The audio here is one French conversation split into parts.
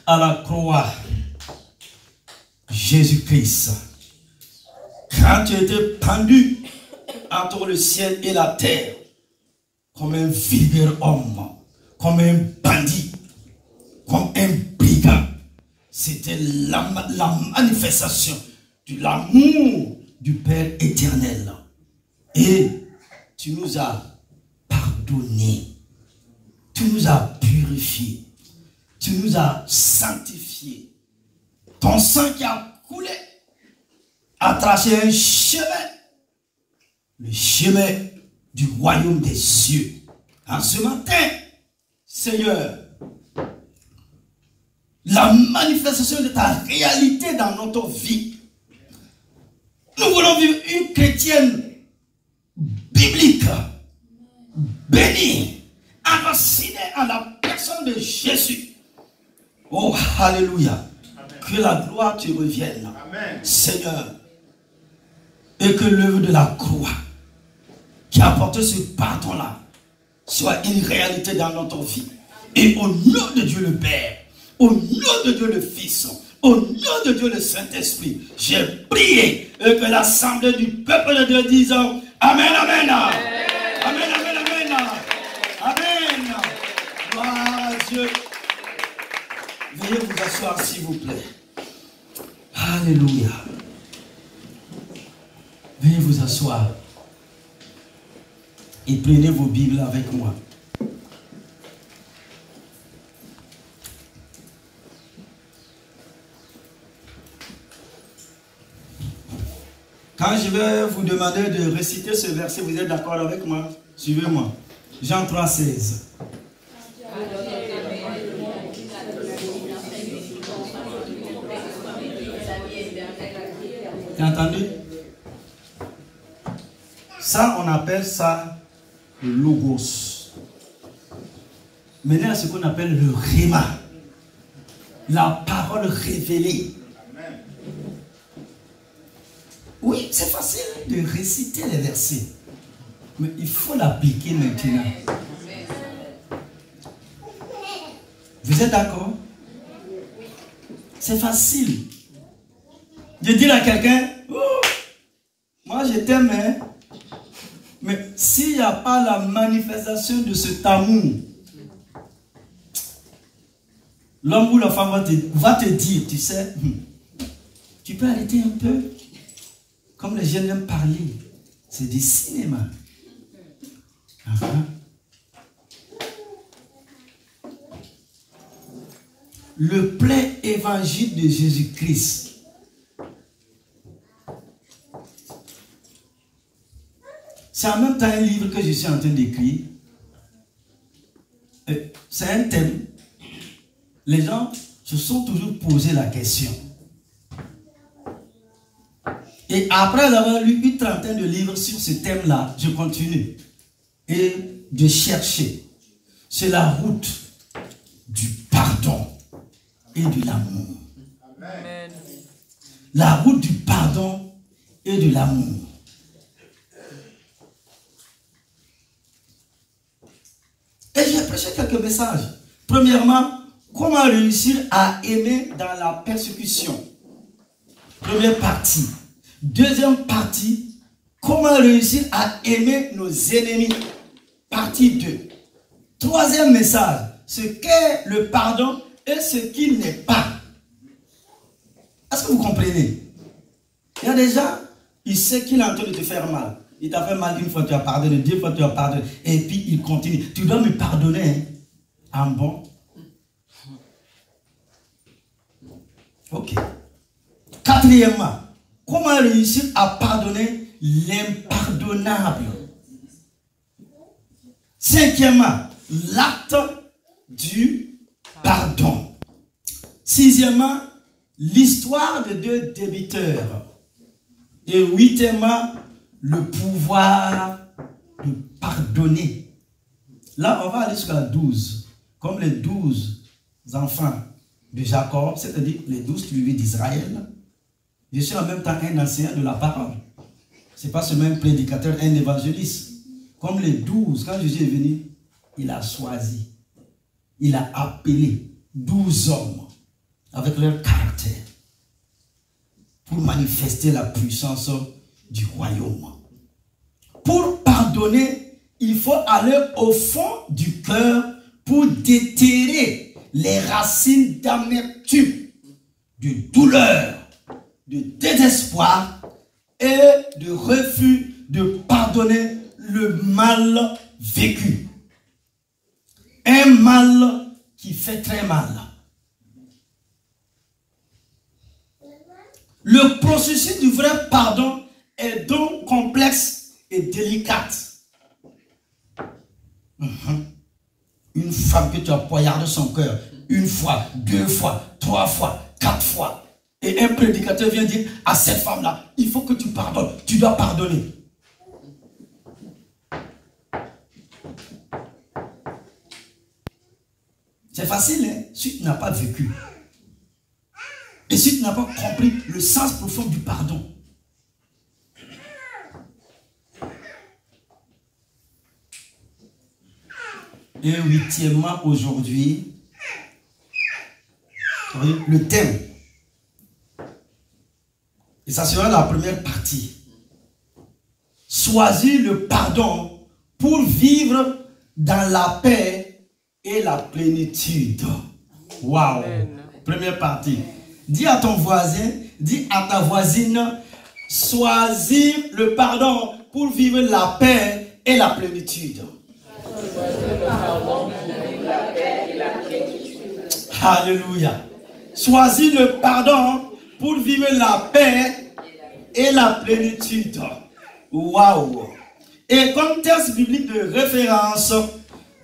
à la croix, Jésus-Christ, quand tu étais pendu entre le ciel et la terre, comme un vulgaire homme, comme un bandit, comme un brigand, c'était la manifestation de l'amour du Père éternel. Et tu nous as pardonné, tu nous as purifiés, tu nous as sanctifiés. Ton sang qui a coulé a tracé un chemin, le chemin du royaume des cieux. En ce matin, Seigneur, la manifestation de ta réalité dans notre vie. Nous voulons vivre une chrétienne biblique, bénie, enracinée en la personne de Jésus. Oh, alléluia. Que la gloire te revienne, amen, Seigneur. Et que l'œuvre de la croix qui a apporté ce pardon-là soit une réalité dans notre vie. Et au nom de Dieu le Père, au nom de Dieu le Fils, au nom de Dieu le Saint-Esprit, j'ai prié et que l'assemblée du peuple de Dieu dise Amen, Amen. Amen, Amen, Amen. Amen. Gloire à Dieu. Veuillez vous asseoir s'il vous plaît. Alléluia. Veuillez vous asseoir. Et prenez vos Bibles avec moi. Quand je vais vous demander de réciter ce verset, vous êtes d'accord avec moi? Suivez-moi. Jean 3, 16. T'as entendu? Ça, on appelle ça le logos. Maintenant, ce qu'on appelle le rhéma. La parole révélée. Oui, c'est facile de réciter les versets. Mais il faut l'appliquer maintenant. Vous êtes d'accord? C'est facile de dire à quelqu'un, oh, moi je t'aime, hein? Mais s'il n'y a pas la manifestation de cet amour, l'homme ou la femme va te dire, tu sais, tu peux arrêter un peu. Comme les jeunes aiment parler, c'est du cinéma. Le plein évangile de Jésus-Christ. C'est en même temps un livre que je suis en train d'écrire. C'est un thème. Les gens se sont toujours posé la question. Et après avoir lu une trentaine de livres sur ce thème-là, je continue et de chercher. C'est la route du pardon et de l'amour. La route du pardon et de l'amour. Et j'ai prêché quelques messages. Premièrement, comment réussir à aimer dans la persécution. Première partie. Deuxième partie, comment réussir à aimer nos ennemis. Partie 2. Troisième message, ce qu'est le pardon et ce qu'il n'est pas. Est-ce que vous comprenez? Il y a des gens, il sait qu'il est en train de te faire mal. Il t'a fait mal une fois, tu as pardonné, 2 fois, tu as pardonné. Et puis il continue. Tu dois me pardonner, hein? En bon. Ok. Quatrièmement, comment réussir à pardonner l'impardonnable. Cinquièmement, l'acte du pardon. Sixièmement, l'histoire de 2 débiteurs. Et huitièmement, le pouvoir de pardonner. Là, on va aller jusqu'à 12. Comme les 12 enfants de Jacob, c'est-à-dire les 12 tribus d'Israël. Je suis en même temps un enseignant de la parole. Ce n'est pas seulement un prédicateur, un évangéliste. Comme les 12, quand Jésus est venu, il a choisi. Il a appelé 12 hommes avec leur caractère, pour manifester la puissance du royaume. Pour pardonner, il faut aller au fond du cœur pour déterrer les racines d'amertume, de douleur, de désespoir et de refus de pardonner le mal vécu. Un mal qui fait très mal. Le processus du vrai pardon est donc complexe et délicat. Une femme que tu as poignardé son cœur, une fois, 2 fois, 3 fois, 4 fois. Et un prédicateur vient dire à cette femme-là, il faut que tu pardonnes, tu dois pardonner. C'est facile, hein, si tu n'as pas vécu. Et si tu n'as pas compris le sens profond du pardon. Et 8e aujourd'hui, le thème. Et ça sera la première partie. Choisir le pardon pour vivre dans la paix et la plénitude. Waouh! Première partie. Dis à ton voisin, dis à ta voisine, choisir le pardon pour vivre la paix et la plénitude. Alléluia. Choisis le pardon pour vivre la paix et la plénitude. Waouh. Et comme texte biblique de référence,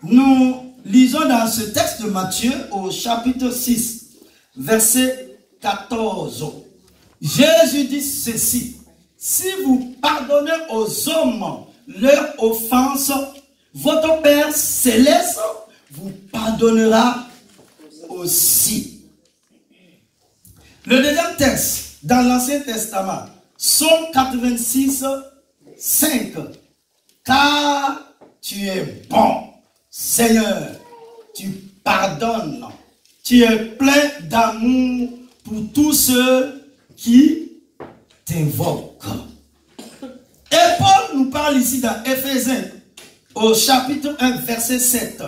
nous lisons dans ce texte de Matthieu au chapitre 6, verset 14. Jésus dit ceci: si vous pardonnez aux hommes leurs offenses, votre Père céleste vous pardonnera aussi. Le deuxième texte dans l'Ancien Testament, Psaume 86, 5. Car tu es bon, Seigneur, tu pardonnes, tu es plein d'amour pour tous ceux qui t'invoquent. Et Paul nous parle ici dans Éphésiens, au chapitre 1, verset 7.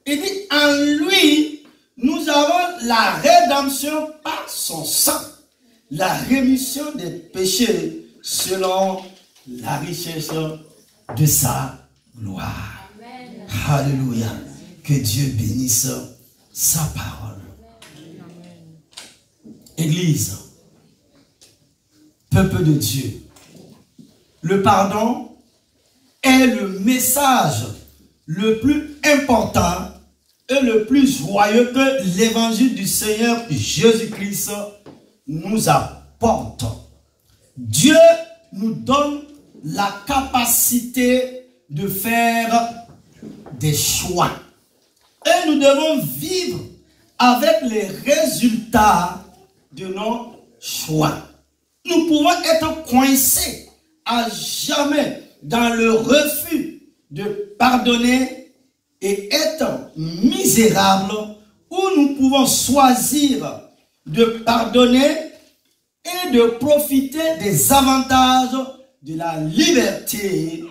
Il dit, en lui, nous avons la rédemption par son sang, la rémission des péchés selon la richesse de sa gloire. Amen. Alléluia. Que Dieu bénisse sa parole. Amen. Église, peuple de Dieu, le pardon est le message le plus important et le plus joyeux que l'évangile du Seigneur Jésus-Christ nous apporte. Dieu nous donne la capacité de faire des choix. Et nous devons vivre avec les résultats de nos choix. Nous pouvons être coincés à jamais dans le refus de pardonner et être misérables, ou nous pouvons choisir de pardonner et de profiter des avantages de la liberté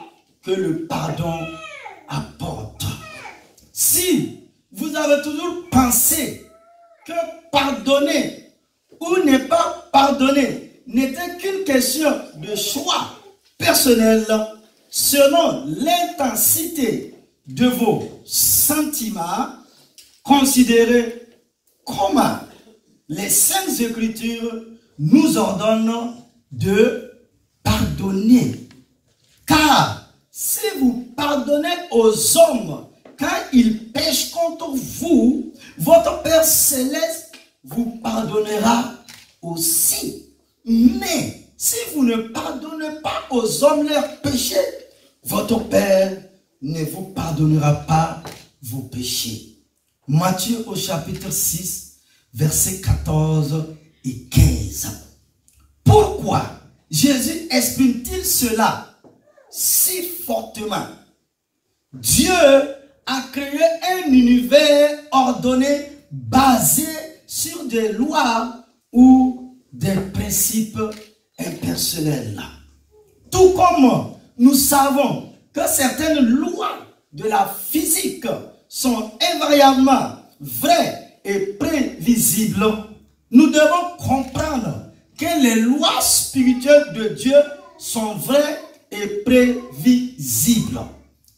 que le pardon apporte. Si vous avez toujours pensé que pardonner ou ne pas pardonner n'était qu'une question de choix personnel selon l'intensité de vos sentiments, considérez comment les Saintes Écritures nous ordonnent de pardonner. Car si vous pardonnez aux hommes quand ils pêchent contre vous, votre Père Céleste vous pardonnera aussi. Mais si vous ne pardonnez pas aux hommes leurs péchés, votre Père ne vous pardonnera pas vos péchés. Matthieu au chapitre 6, versets 14 et 15. Pourquoi Jésus exprime-t-il cela si fortement? Dieu a créé un univers ordonné basé sur des lois ou des principes impersonnels. Tout comme nous savons que certaines lois de la physique sont invariablement vraies et prévisibles, nous devons comprendre que les lois spirituelles de Dieu sont vraies et prévisibles.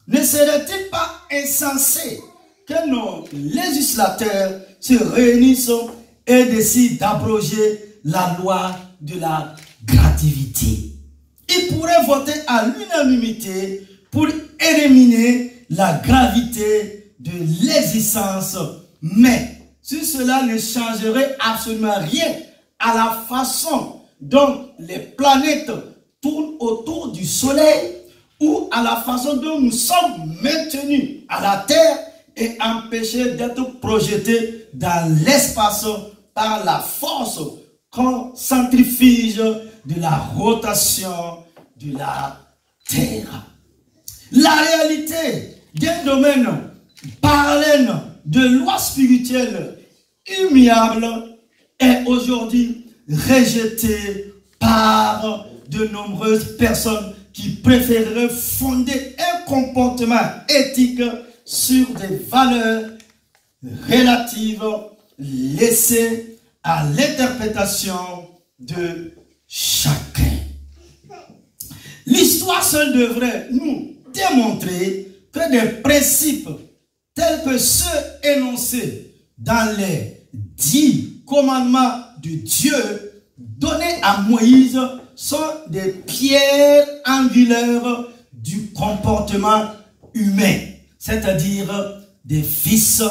Ne serait-il pas insensé que nos législateurs se réunissent et décident d'abroger la loi de la gratuité? Ils pourraient voter à l'unanimité pour éliminer la gravité de l'existence, mais si cela ne changerait absolument rien à la façon dont les planètes tournent autour du soleil ou à la façon dont nous sommes maintenus à la Terre et empêchés d'être projetés dans l'espace par la force centrifuge de la rotation de la Terre. La réalité d'un domaine parallèle de lois spirituelles immuables est aujourd'hui rejetée par de nombreuses personnes qui préféreraient fonder un comportement éthique sur des valeurs relatives laissées à l'interprétation de chacun. L'histoire seule devrait nous démontrer que des principes tels que ceux énoncés dans les 10 commandements de Dieu donnés à Moïse sont des pierres angulaires du comportement humain, c'est-à-dire des fils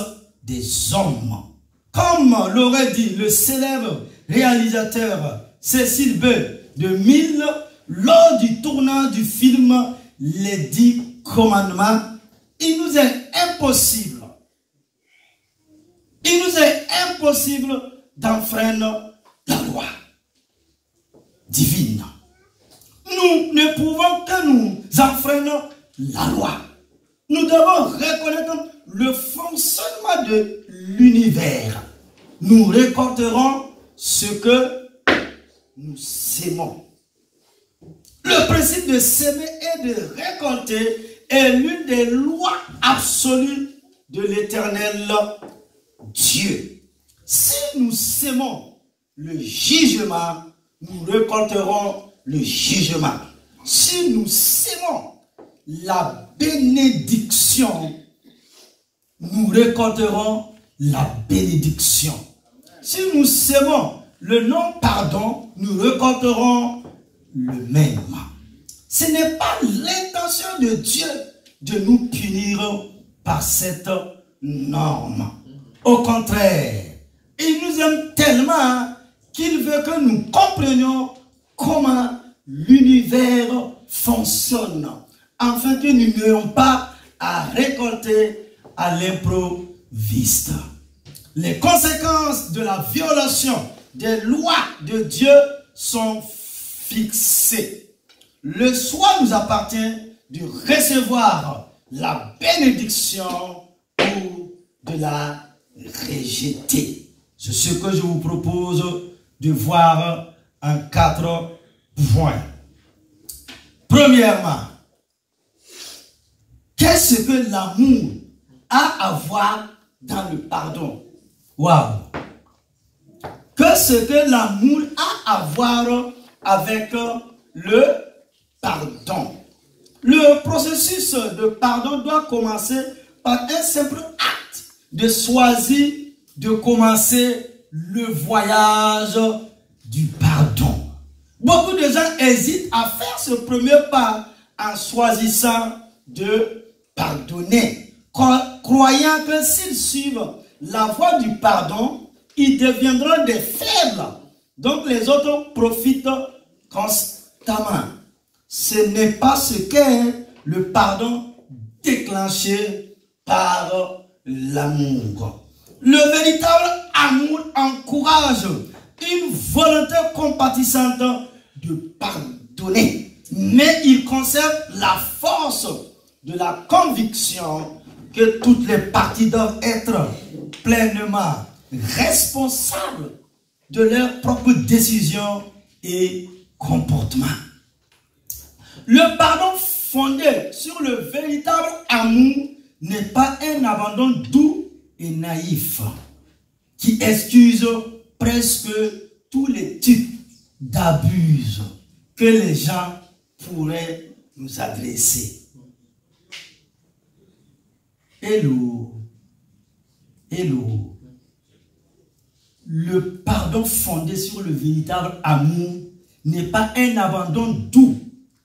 des hommes. Comme l'aurait dit le célèbre réalisateur Cecil B. DeMille lors du tournage du film Les 10 commandements, il nous est impossible d'enfreindre la loi divine. Nous ne pouvons que nous enfreindre la loi. Nous devons reconnaître le fonctionnement de l'univers. Nous récolterons ce que nous sémons. Le principe de s'aimer et de récolter est l'une des lois absolues de l'Éternel Dieu. Si nous sémons le jugement, nous récolterons le jugement. Si nous sémons la bénédiction, nous récolterons la bénédiction. Si nous sémons le non-pardon, nous récolterons le même. Ce n'est pas l'intention de Dieu de nous punir par cette norme. Au contraire, il nous aime tellement qu'il veut que nous comprenions comment l'univers fonctionne, afin que nous n'ayons pas à récolter à l'improviste. Les conséquences de la violation des lois de Dieu sont fixées. Le choix nous appartient de recevoir la bénédiction ou de la rejeter. C'est ce que je vous propose de voir en 4 points. Premièrement, qu'est-ce que l'amour a à voir dans le pardon? Waouh! Qu'est-ce que l'amour a à voir avec le pardon? Le processus de pardon doit commencer par un simple acte de choisir de commencer le voyage du pardon. Beaucoup de gens hésitent à faire ce premier pas en choisissant de pardonner, croyant que s'ils suivent la voie du pardon, ils deviendront des faibles. Donc les autres profitent constamment. Ce n'est pas ce qu'est le pardon déclenché par l'amour. Le véritable amour encourage une volonté compatissante de pardonner, mais il conserve la force de la conviction que toutes les parties doivent être pleinement responsables de leurs propres décisions et comportements. Le pardon fondé sur le véritable amour n'est pas un abandon doux et naïf qui excuse presque tous les types d'abus que les gens pourraient nous adresser. Hello. Hello. Le pardon fondé sur le véritable amour n'est pas un abandon doux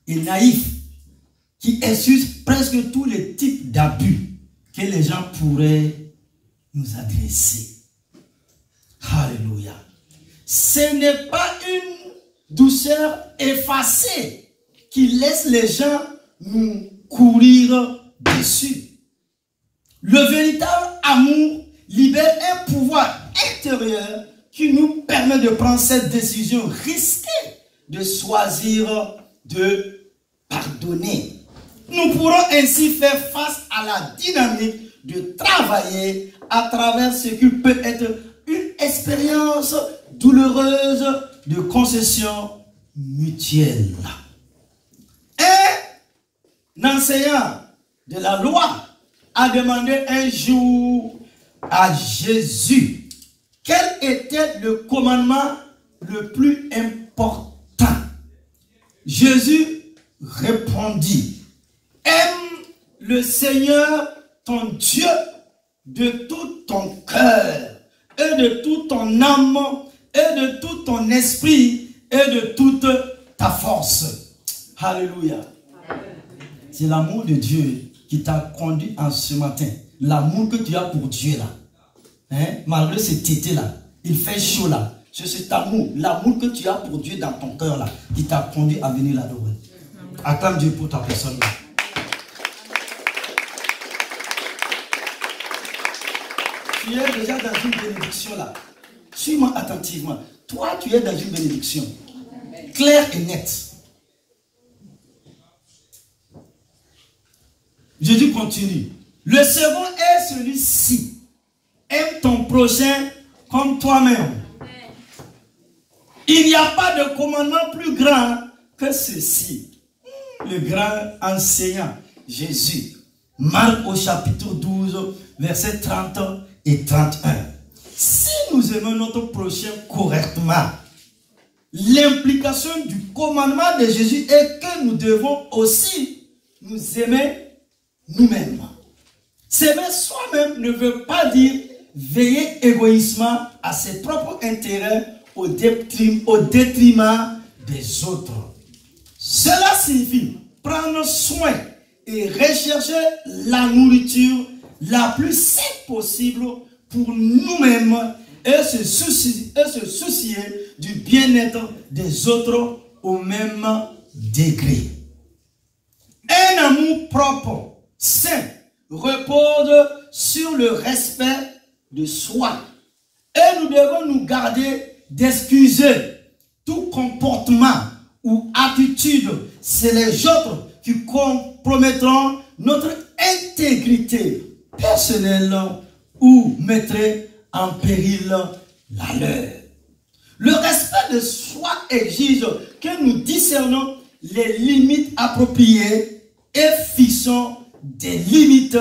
et naïf qui excuse presque tous les types d'abus que les gens pourraient nous adresser. Alléluia. Ce n'est pas une douceur effacée qui laisse les gens nous courir dessus. Le véritable amour libère un pouvoir intérieur qui nous permet de prendre cette décision risquée de choisir de pardonner. Nous pourrons ainsi faire face à la dynamique de travailler à travers ce qui peut être une expérience douloureuse de concession mutuelle. Un enseignant de la loi a demandé un jour à Jésus quel était le commandement le plus important. Jésus répondit: aime le Seigneur ton Dieu de tout ton cœur et de toute ton âme et de tout ton esprit et de toute ta force. Alléluia. C'est l'amour de Dieu qui t'a conduit en ce matin. L'amour que tu as pour Dieu là. Hein? Malgré cet été là, il fait chaud là. C'est cet amour, l'amour que tu as pour Dieu dans ton cœur là, qui t'a conduit à venir l'adorer. Acclame Dieu pour ta personne là. Tu es déjà dans une bénédiction là. Suis-moi attentivement. Toi, tu es dans une bénédiction. Claire et nette. Jésus continue. Le second est celui-ci. Aime ton prochain comme toi-même. Il n'y a pas de commandement plus grand que ceci. Le grand enseignant, Jésus. Marc au chapitre 12, versets 30 et 31. Si nous aimons notre prochain correctement, l'implication du commandement de Jésus est que nous devons aussi nous aimer nous-mêmes. S'aimer soi-même ne veut pas dire veiller égoïstement à ses propres intérêts au détriment des autres. Cela signifie prendre soin et rechercher la nourriture la plus saine possible pour nous-mêmes et se soucier du bien-être des autres au même degré. Un amour propre, sain, repose sur le respect de soi. Et nous devons nous garder d'excuser tout comportement ou attitude chez les autres qui compromettront notre intégrité personnelle ou mettraient en péril la leur. Le respect de soi exige que nous discernons les limites appropriées et fixons des limites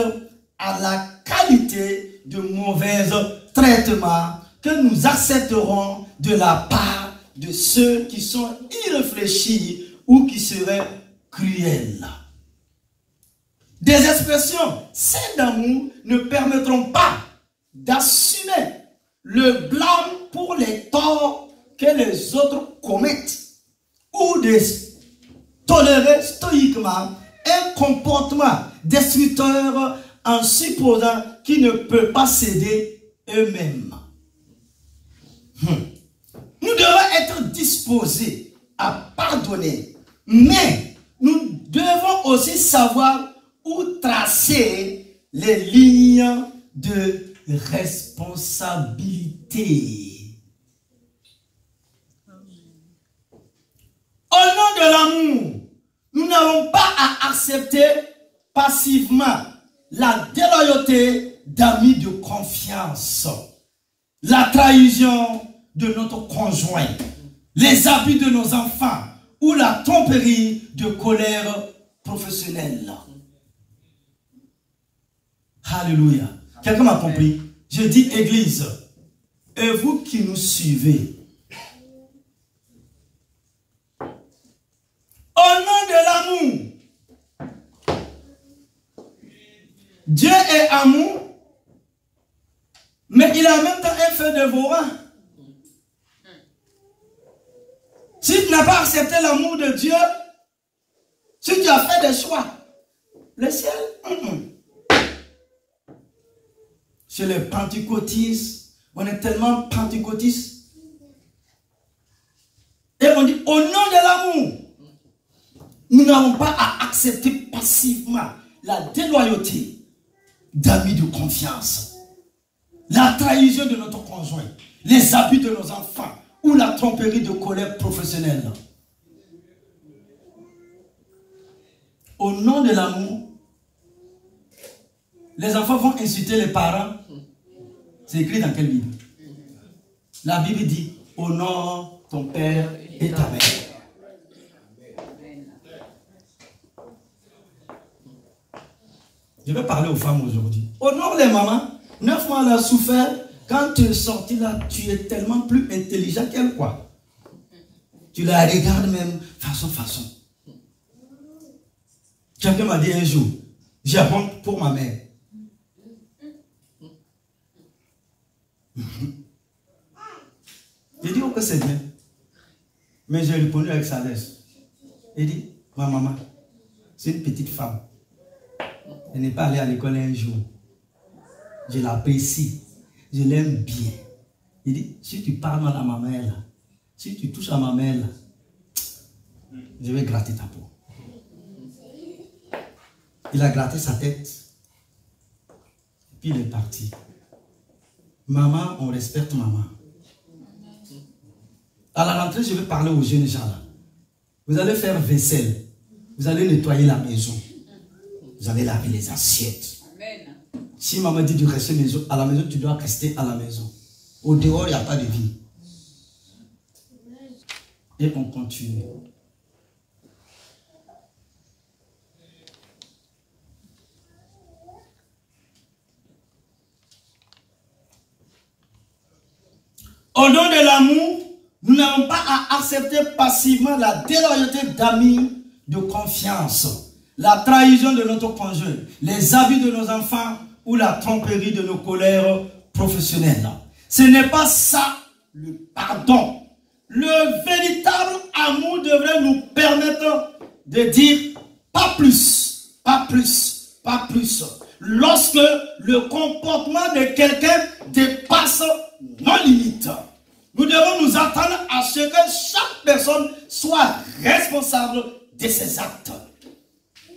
à la qualité de mauvais traitement que nous accepterons de la part de ceux qui sont irréfléchis ou qui seraient cruels. Des expressions saines d'amour ne permettront pas d'assumer le blâme pour les torts que les autres commettent ou de tolérer stoïquement un comportement destructeur en supposant qu'ils ne peuvent pas céder eux-mêmes. Nous devons être disposés à pardonner, mais nous devons aussi savoir où tracer les lignes de responsabilité. Au nom de l'amour, nous n'avons pas à accepter passivement la déloyauté d'amis de confiance. la trahison de notre conjoint, les abus de nos enfants ou la tromperie de colère professionnelle. Alléluia. Quelqu'un m'a compris? Je dis Église, et vous qui nous suivez, au nom de l'amour, Dieu est amour, mais il a en même temps un feu dévorant. Si tu n'as pas accepté l'amour de Dieu, si tu as fait des choix, le ciel, Chez les pentecôtistes, on est tellement pentecôtistes. Et on dit, au nom de l'amour, nous n'avons pas à accepter passivement la déloyauté d'amis de confiance, la trahison de notre conjoint, les abus de nos enfants ou la tromperie de colère professionnelle. Au nom de l'amour, les enfants vont insulter les parents. C'est écrit dans quelle Bible? La Bible dit, honore ton père et ta mère. Je vais parler aux femmes aujourd'hui. Honore les mamans. 9 mois, elle a souffert. Quand tu es sorti là, tu es tellement plus intelligent qu'elle, quoi. Tu la regardes même façon. Quelqu'un m'a dit un jour, j'ai honte pour ma mère. J'ai dit, oh que c'est bien. Mais j'ai répondu avec sagesse. Il dit, ma maman, c'est une petite femme. Elle n'est pas allée à l'école un jour. Je l'apprécie. Je l'aime bien. Il dit, si tu parles mal à ma mère, là, si tu touches à ma mère, là, je vais gratter ta peau. Il a gratté sa tête. Puis il est parti. Maman, on respecte maman. À la rentrée, je vais parler aux jeunes gens là. Vous allez faire vaisselle. Vous allez nettoyer la maison. Vous allez laver les assiettes. Amen. Si maman dit de rester à la maison, tu dois rester à la maison. Au dehors, il n'y a pas de vie. Et on continue. Au nom de l'amour, nous n'avons pas à accepter passivement la déloyauté d'amis de confiance, la trahison de notre conjoint, les abus de nos enfants ou la tromperie de nos colères professionnelles. Ce n'est pas ça le pardon. Le véritable amour devrait nous permettre de dire pas plus, pas plus, pas plus. Lorsque le comportement de quelqu'un dépasse nos limites, nous devons nous attendre à ce que chaque personne soit responsable de ses actes.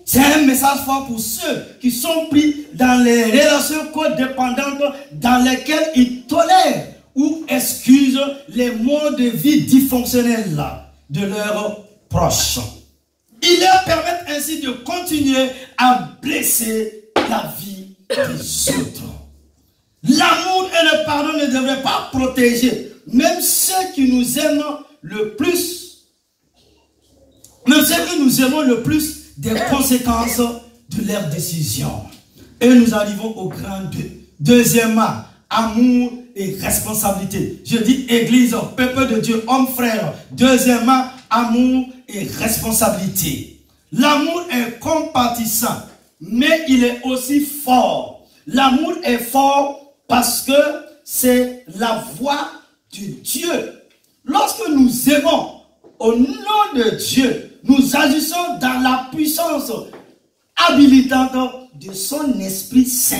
C'est un message fort pour ceux qui sont pris dans les relations codépendantes dans lesquelles ils tolèrent ou excusent les modes de vie dysfonctionnels de leurs proches. Ils leur permettent ainsi de continuer à blesser la vie des autres. L'amour et le pardon ne devraient pas protéger même ceux qui nous aiment le plus, même ceux que nous aimons le plus des conséquences de leurs décisions. Et nous arrivons au grand 2. Deuxièmement, amour et responsabilité. Je dis église, peuple de Dieu, homme frère. Deuxièmement, amour et responsabilité. L'amour est compatissant, mais il est aussi fort. L'amour est fort parce que c'est la voix de Dieu. Lorsque nous aimons au nom de Dieu, nous agissons dans la puissance habilitante de son Esprit Saint.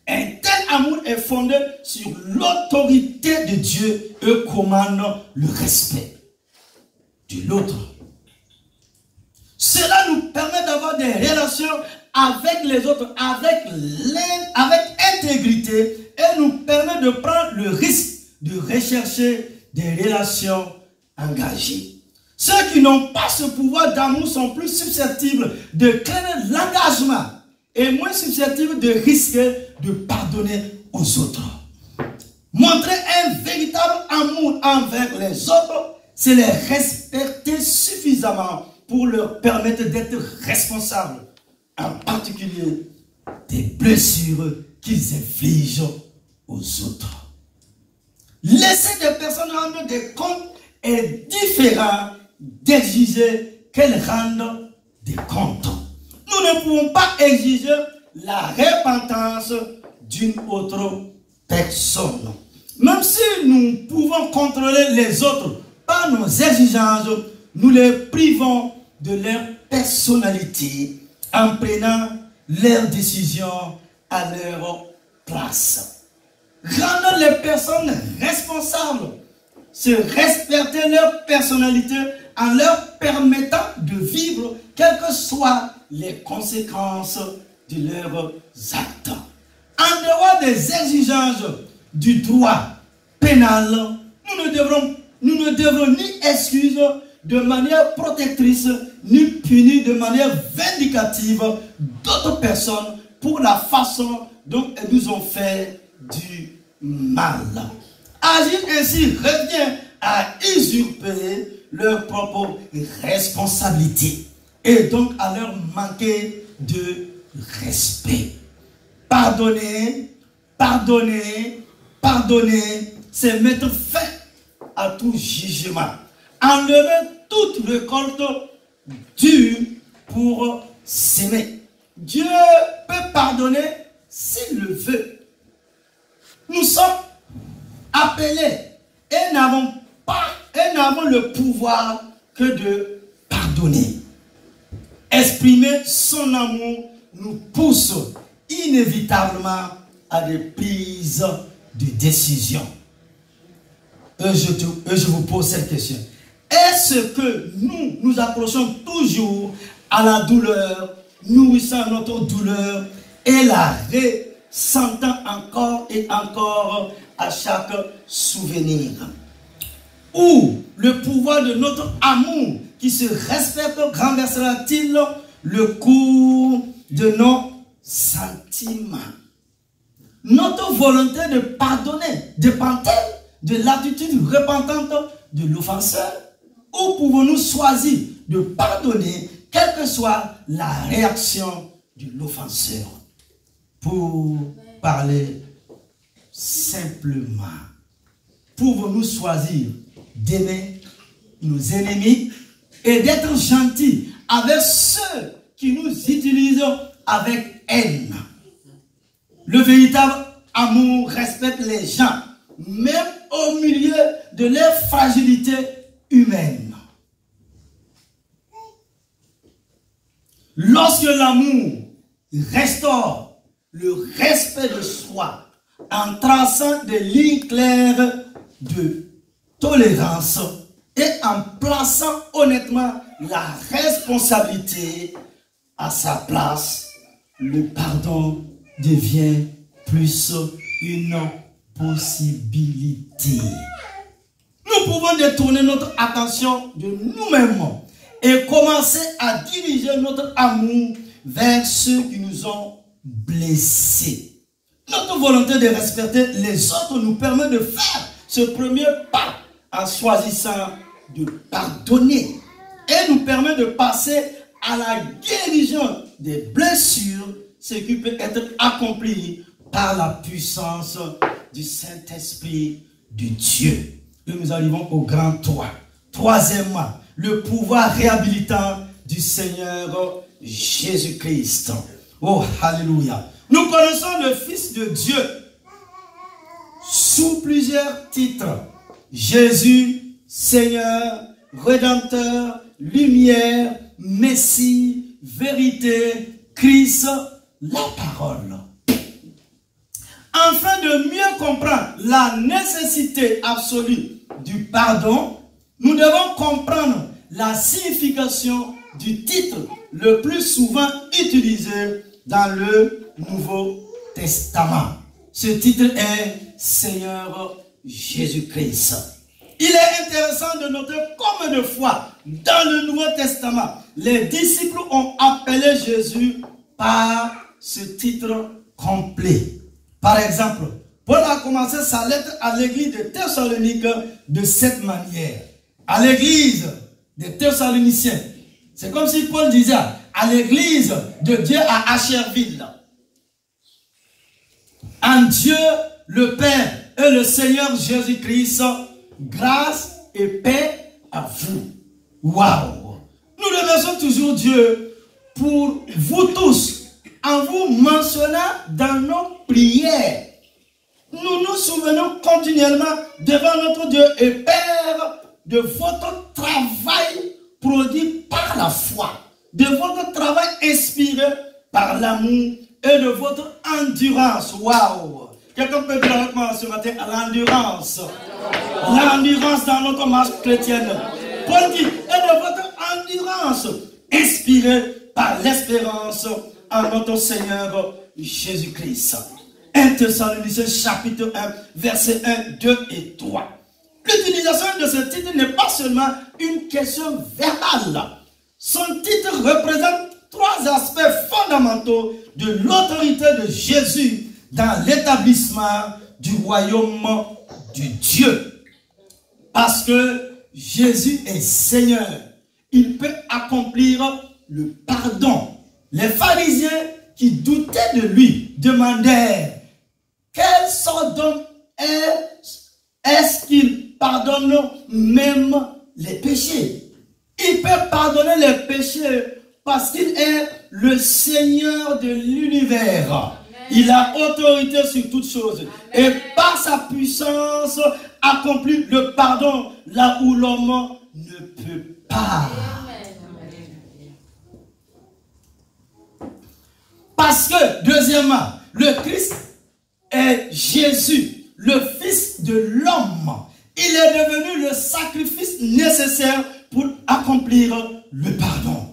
Un tel amour est fondé sur l'autorité de Dieu et commande le respect de l'autre. Cela nous permet d'avoir des relations avec les autres, avec intégrité, et nous permet de prendre le risque de rechercher des relations engagées. Ceux qui n'ont pas ce pouvoir d'amour sont plus susceptibles de craindre l'engagement et moins susceptibles de risquer de pardonner aux autres. Montrer un véritable amour envers les autres, c'est les respecter suffisamment pour leur permettre d'être responsables, en particulier des blessures qu'ils infligent aux autres. Laisser des personnes rendre des comptes est différent d'exiger qu'elles rendent des comptes. Nous ne pouvons pas exiger la repentance d'une autre personne. Même si nous pouvons contrôler les autres par nos exigences, nous les privons de leur personnalité en prenant leurs décisions à leur place. Rendons les personnes responsables, se respecter leur personnalité en leur permettant de vivre quelles que soient les conséquences de leurs actes. En dehors des exigences du droit pénal, nous ne devrons ni excuser de manière protectrice, ni punir de manière vindicative d'autres personnes pour la façon dont elles nous ont fait du mal. Agir ainsi revient à usurper leur propre responsabilité et donc à leur manquer de respect. Pardonner, pardonner, pardonner, c'est mettre fin à tout jugement. Enlever toute récolte dure pour s'aimer. Dieu peut pardonner s'il le veut. Nous sommes appelés et n'avons le pouvoir que de pardonner. Exprimer son amour nous pousse inévitablement à des prises de décision. Et je vous pose cette question. Est-ce que nous approchons toujours à la douleur, nourrissant notre douleur et la ressentant encore et encore à chaque souvenir? Ou le pouvoir de notre amour qui se respecte renversera-t-il le cours de nos sentiments? Notre volonté de pardonner dépend-elle de l'attitude repentante de l'offenseur? Ou pouvons-nous choisir de pardonner quelle que soit la réaction de l'offenseur? Pour parler simplement, pouvons-nous choisir d'aimer nos ennemis et d'être gentils avec ceux qui nous utilisent avec haine? Le véritable amour respecte les gens, même au milieu de leur fragilité humaine. Lorsque l'amour restaure le respect de soi en traçant des lignes claires de tolérance et en plaçant honnêtement la responsabilité à sa place, le pardon devient plus une possibilité. Nous pouvons détourner notre attention de nous-mêmes et commencer à diriger notre amour vers ceux qui nous ont blessés. Notre volonté de respecter les autres nous permet de faire ce premier pas en choisissant de pardonner et nous permet de passer à la guérison des blessures, ce qui peut être accompli par la puissance du Saint-Esprit de Dieu. Et nous arrivons au grand 3. Troisièmement, le pouvoir réhabilitant du Seigneur Jésus-Christ. Oh, alléluia. Nous connaissons le Fils de Dieu sous plusieurs titres. Jésus, Seigneur, Rédempteur, Lumière, Messie, Vérité, Christ, la parole. Afin de mieux comprendre la nécessité absolue du pardon, nous devons comprendre la signification du titre le plus souvent utilisé dans le Nouveau Testament. Ce titre est Seigneur Jésus-Christ. Il est intéressant de noter combien de fois dans le Nouveau Testament, les disciples ont appelé Jésus par ce titre complet. Par exemple, Paul a commencé sa lettre à l'église de Thessalonique de cette manière. À l'église des Thessaloniciens. C'est comme si Paul disait à l'église de Dieu à Asherville. En Dieu, le Père et le Seigneur Jésus-Christ, grâce et paix à vous. Waouh! Nous remercions toujours Dieu pour vous tous, en vous mentionnant dans nos prières. Nous nous souvenons continuellement devant notre Dieu et Père de votre travail produit par la foi, de votre travail inspiré par l'amour et de votre endurance. Waouh! Quelqu'un peut dire avec moi ce matin à l'endurance. L'endurance dans notre marche chrétienne. Paul dit, et de votre endurance inspirée par l'espérance en notre Seigneur Jésus-Christ. 1 Thessaloniciens chapitre 1, versets 1, 2 et 3. L'utilisation de ce titre n'est pas seulement une question verbale. Son titre représente trois aspects fondamentaux de l'autorité de Jésus dans l'établissement du royaume de Dieu. Parce que Jésus est Seigneur. Il peut accomplir le pardon. Les pharisiens qui doutaient de lui demandèrent quelle sorte d'homme est-ce qu'il pardonne même les péchés? Il peut pardonner les péchés parce qu'il est le Seigneur de l'univers. Il a autorité sur toutes choses. Et par sa puissance accomplit le pardon là où l'homme ne peut pas. Parce que, deuxièmement, le Christ est Jésus, le Fils de l'homme. Il est devenu le sacrifice nécessaire pour accomplir le pardon.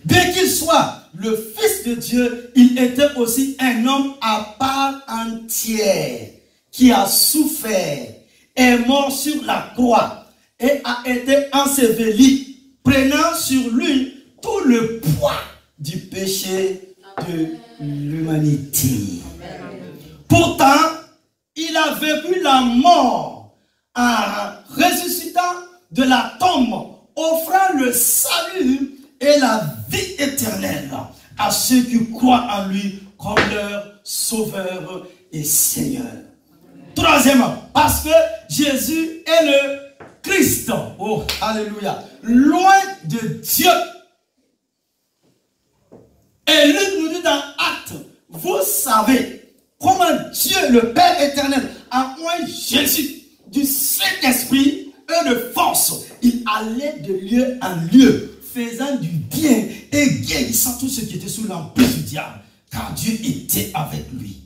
Bien qu'il soit le Fils de Dieu, il était aussi un homme à part entière qui a souffert, est mort sur la croix et a été enseveli, prenant sur lui tout le poids du péché de l'humanité. Pourtant, il a vécu la mort en ressuscitant de la tombe, offrant le salut et la vie éternelle à ceux qui croient en lui comme leur sauveur et Seigneur. Troisièmement, parce que Jésus est le Christ. Oh, alléluia. Loin de Dieu. Et Luc nous dit dans Actes, vous savez comment Dieu, le Père éternel, a envoyé Jésus du Saint-Esprit et de force. Il allait de lieu en lieu, faisant du bien et guérissant tous ceux qui étaient sous l'emprise du diable, car Dieu était avec lui.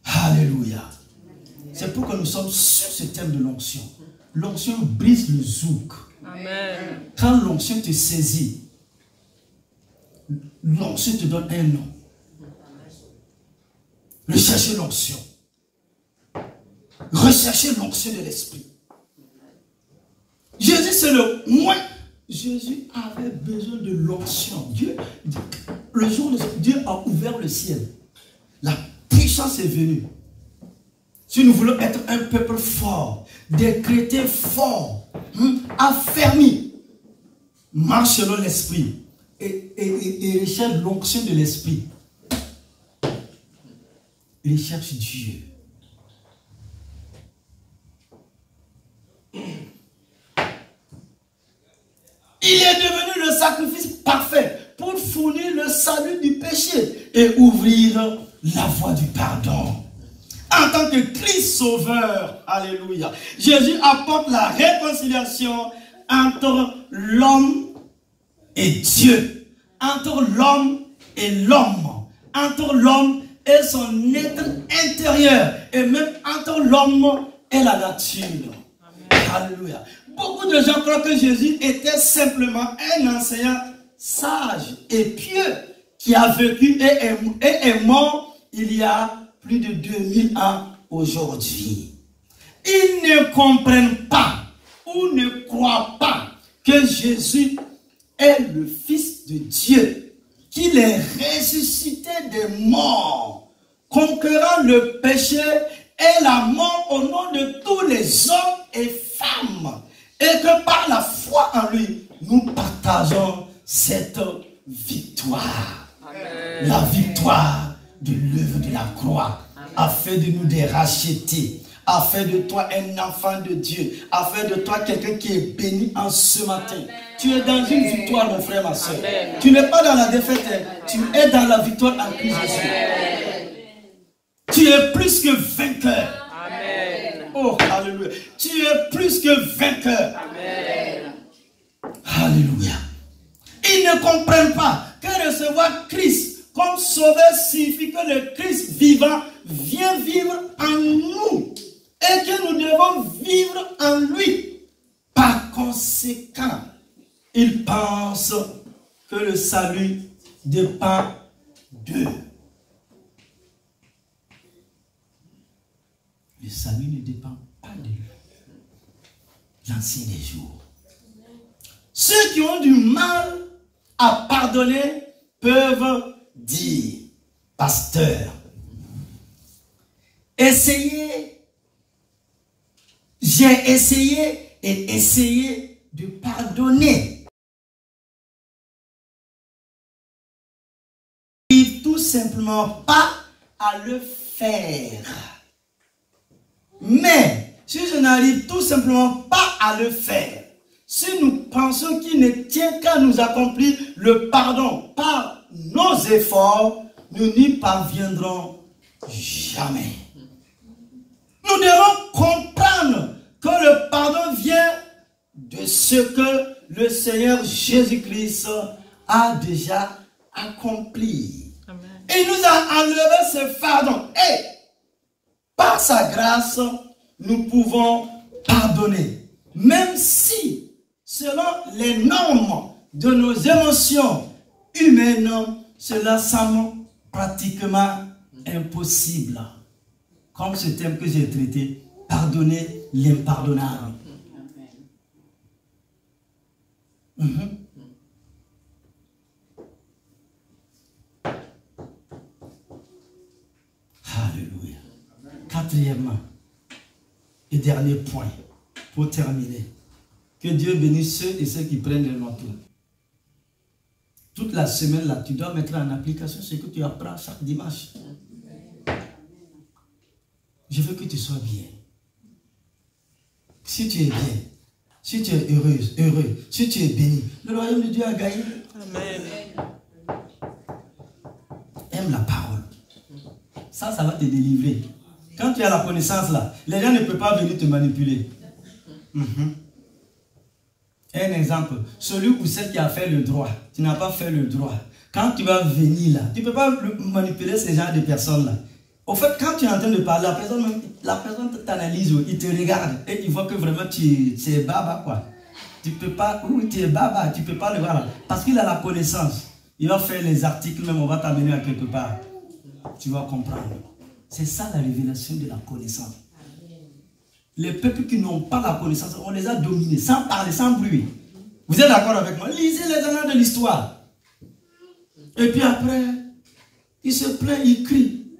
Alléluia. C'est pourquoi nous sommes sur ce thème de l'onction. L'onction brise le zouk. Amen. Quand l'onction te saisit, l'onction te donne un nom. Recherchez l'onction. Recherchez l'onction de l'esprit. Jésus, c'est le moins. Jésus avait besoin de l'onction. Le jour où Dieu a ouvert le ciel, la puissance est venue. Si nous voulons être un peuple fort, des chrétiens forts, affermis, marche selon l'esprit et recherche l'onction de l'esprit. Il cherche Dieu. Il est devenu le sacrifice parfait pour fournir le salut du péché et ouvrir la voie du pardon. En tant que Christ sauveur, alléluia, Jésus apporte la réconciliation entre l'homme et Dieu, entre l'homme et l'homme, entre l'homme et son être intérieur, et même entre l'homme et la nature. Amen. Alléluia. Beaucoup de gens croient que Jésus était simplement un enseignant sage et pieux qui a vécu et est mort il y a plus de 2000 ans aujourd'hui. Ils ne comprennent pas ou ne croient pas que Jésus est le Fils de Dieu, qu'il est ressuscité des morts, conquérant le péché et la mort au nom de tous les hommes et femmes. Et que par la foi en lui, nous partageons cette victoire. Amen. La victoire de l'œuvre de la croix. Amen. Afin de nous racheter. Afin de toi un enfant de Dieu. Afin de toi quelqu'un qui est béni en ce matin. Amen. Tu es dans une victoire, mon frère, ma soeur. Amen. Tu n'es pas dans la défaite. Tu es dans la victoire en Christ Jésus. Tu es plus que vainqueur. Amen. Oh, alléluia. Tu es plus que vainqueur. Amen. Alléluia. Ils ne comprennent pas que recevoir Christ comme sauveur signifie que le Christ vivant vient vivre en nous et que nous devons vivre en lui. Par conséquent, ils pensent que le salut dépend d'eux. Le salut ne dépend pas de lui. L'ancien des jours. Ceux qui ont du mal à pardonner peuvent dire, pasteur, essayez, j'ai essayé et essayé de pardonner. Et tout simplement pas à le faire. Mais si je n'arrive tout simplement pas à le faire, si nous pensons qu'il ne tient qu'à nous accomplir le pardon par nos efforts, nous n'y parviendrons jamais. Nous devons comprendre que le pardon vient de ce que le Seigneur Jésus-Christ a déjà accompli. Amen. Il nous a enlevé ce fardeau. Et par sa grâce, nous pouvons pardonner. Même si, selon les normes de nos émotions humaines, cela semble pratiquement impossible. Comme ce thème que j'ai traité, pardonner l'impardonnable. Alléluia. Quatrièmement, et dernier point, pour terminer. Que Dieu bénisse ceux et ceux qui prennent le notes. Toute la semaine, là, tu dois mettre en application ce que tu apprends chaque dimanche. Je veux que tu sois bien. Si tu es bien, si tu es heureuse, heureux, si tu es béni, le royaume de Dieu a gagné. Amen. Aime la parole. Ça va te délivrer. Quand tu as la connaissance là, les gens ne peuvent pas venir te manipuler. Un exemple, celui ou celle qui a fait le droit, tu n'as pas fait le droit. Quand tu vas venir là, tu ne peux pas manipuler ces genre de personnes là. Au fait, quand tu es en train de parler, la personne t'analyse, il te regarde et il voit que vraiment tu es baba quoi. Tu peux pas, oui tu es baba, tu ne peux pas le voir là. Parce qu'il a la connaissance. Il va faire les articles, même on va t'amener à quelque part. Tu vas comprendre. C'est ça la révélation de la connaissance. Les peuples qui n'ont pas la connaissance, on les a dominés, sans parler, sans bruit. Vous êtes d'accord avec moi? Lisez les annales de l'histoire. Et puis après, il se plaint, il crie.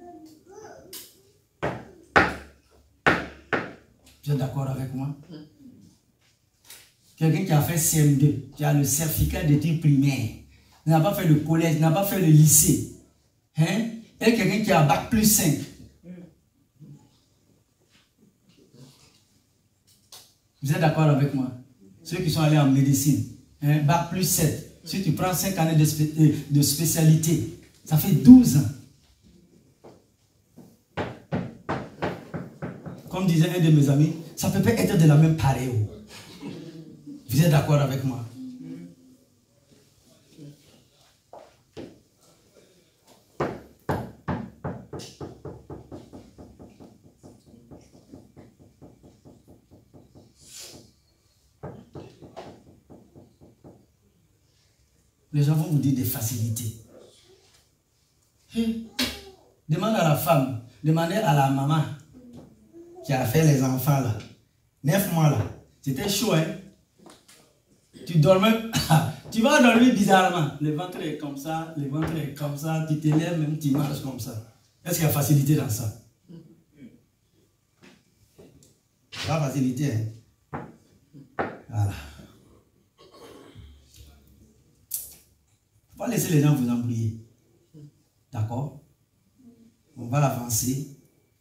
Vous êtes d'accord avec moi? Quelqu'un qui a fait CM2, qui a le certificat d'études primaires, n'a pas fait le collège, n'a pas fait le lycée. Hein? Et quelqu'un qui a bac plus 5. Vous êtes d'accord avec moi? Ceux qui sont allés en médecine, hein, bac plus 7. Si tu prends 5 années de spécialité, ça fait 12 ans. Comme disait un de mes amis, ça peut pas être de la même pareille. Vous êtes d'accord avec moi? Les gens vont vous dire des facilités. Demande à la femme, demandez à la maman qui a fait les enfants là. 9 mois là. C'était chaud, hein? Tu dormais, tu vas dormir bizarrement. Le ventre est comme ça, le ventre est comme ça, tu te lèves même, tu marches comme ça. Est-ce qu'il y a facilité dans ça? La facilité. Hein? Voilà. On va laisser les gens vous embrouiller. D'accord? On va l'avancer,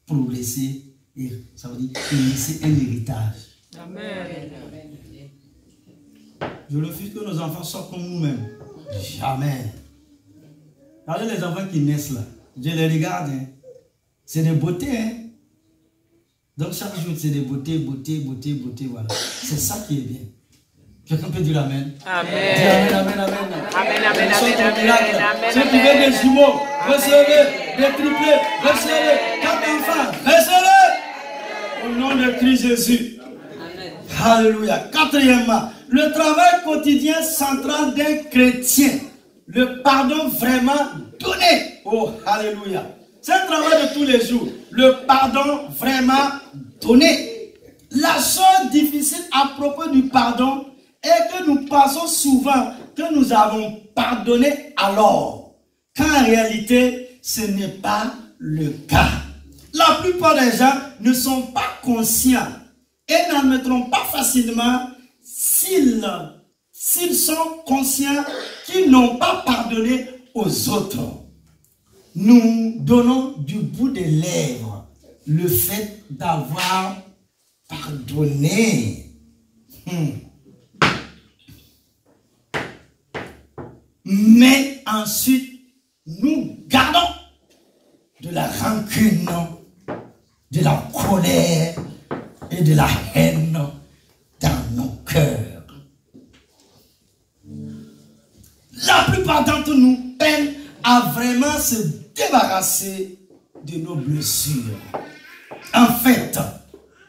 progresser, et ça veut dire laisser un héritage. Amen. Je refuse que nos enfants soient comme nous-mêmes. Jamais. Regardez les enfants qui naissent là. Je les regarde. Hein. C'est des beautés. Hein. Donc chaque jour, c'est des beautés, voilà. C'est ça qui est bien. Quelqu'un peut dire Amen. Amen. Dis Amen, Amen, Amen. Amen, Amen, Amen. Ceux qui veulent des jumeaux, recevez. Des triplés, recevez. 4 enfants, recevez. Au nom de Christ Jésus. Amen. Alléluia. Quatrièmement, le travail quotidien central d'un chrétien. Le pardon vraiment donné. Oh, alléluia. C'est un travail de tous les jours. Le pardon vraiment donné. La chose difficile à propos du pardon est que nous pensons souvent que nous avons pardonné alors. Quand en réalité, ce n'est pas le cas. La plupart des gens ne sont pas conscients et n'admettront pas facilement s'ils sont conscients qu'ils n'ont pas pardonné aux autres. Nous donnons du bout des lèvres le fait d'avoir pardonné. Mais ensuite, nous gardons de la rancune, de la colère et de la haine dans nos cœurs. La plupart d'entre nous peinent à vraiment se débarrasser de nos blessures. En fait,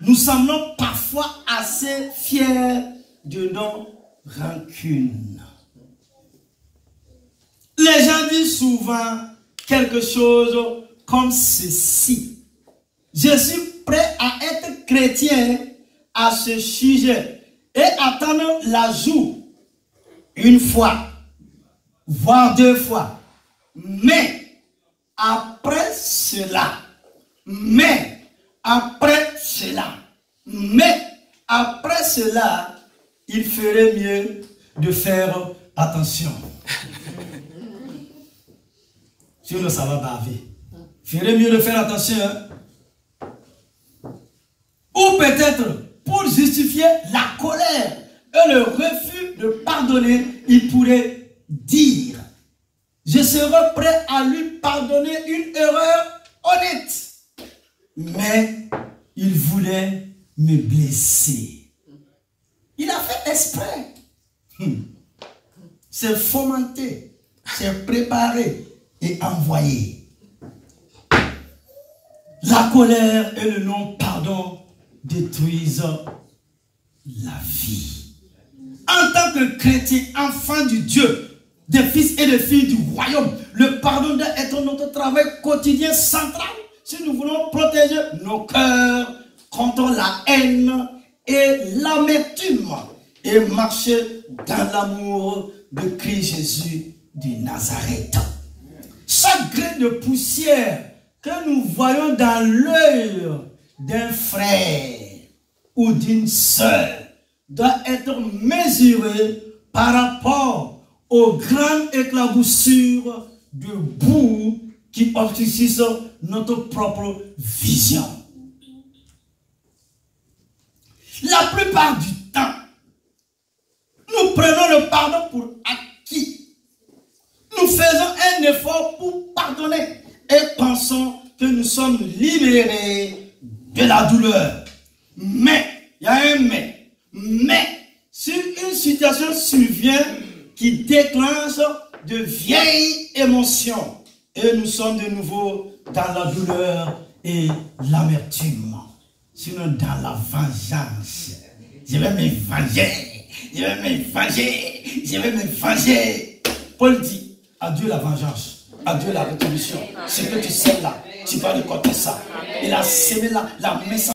nous semblons parfois assez fiers de nos rancunes. Les gens disent souvent quelque chose comme ceci. Je suis prêt à être chrétien à ce sujet et attendre l'ajout une fois, voire 2 fois. Mais après cela, il ferait mieux de faire attention. Sinon, ça va baver. Il ferait mieux de faire attention. Hein? Ou peut-être, pour justifier la colère et le refus de pardonner, il pourrait dire: je serai prêt à lui pardonner une erreur honnête. Mais il voulait me blesser. Il a fait exprès. C'est fomenté, c'est préparé et envoyé. La colère et le non-pardon détruisent la vie. En tant que chrétien, enfant du Dieu, des fils et des filles du royaume, le pardon doit être notre travail quotidien central si nous voulons protéger nos cœurs contre la haine et l'amertume et marcher dans l'amour de Christ Jésus de Nazareth. Chaque grain de poussière que nous voyons dans l'œil d'un frère ou d'une sœur doit être mesuré par rapport aux grandes éclaboussures de boue qui obscurcissent notre propre vision. La plupart du temps, nous prenons le pardon pour acquis. Nous faisons un effort pour pardonner et pensons que nous sommes libérés de la douleur. Mais, il y a un mais, si une situation survient qui déclenche de vieilles émotions et nous sommes de nouveau dans la douleur et l'amertume, sinon dans la vengeance. Je vais me venger, je vais me venger, je vais me venger. Paul dit: adieu la vengeance, adieu la rétribution. Ce que tu sais là, tu vas récolter ça. Il a semé la message.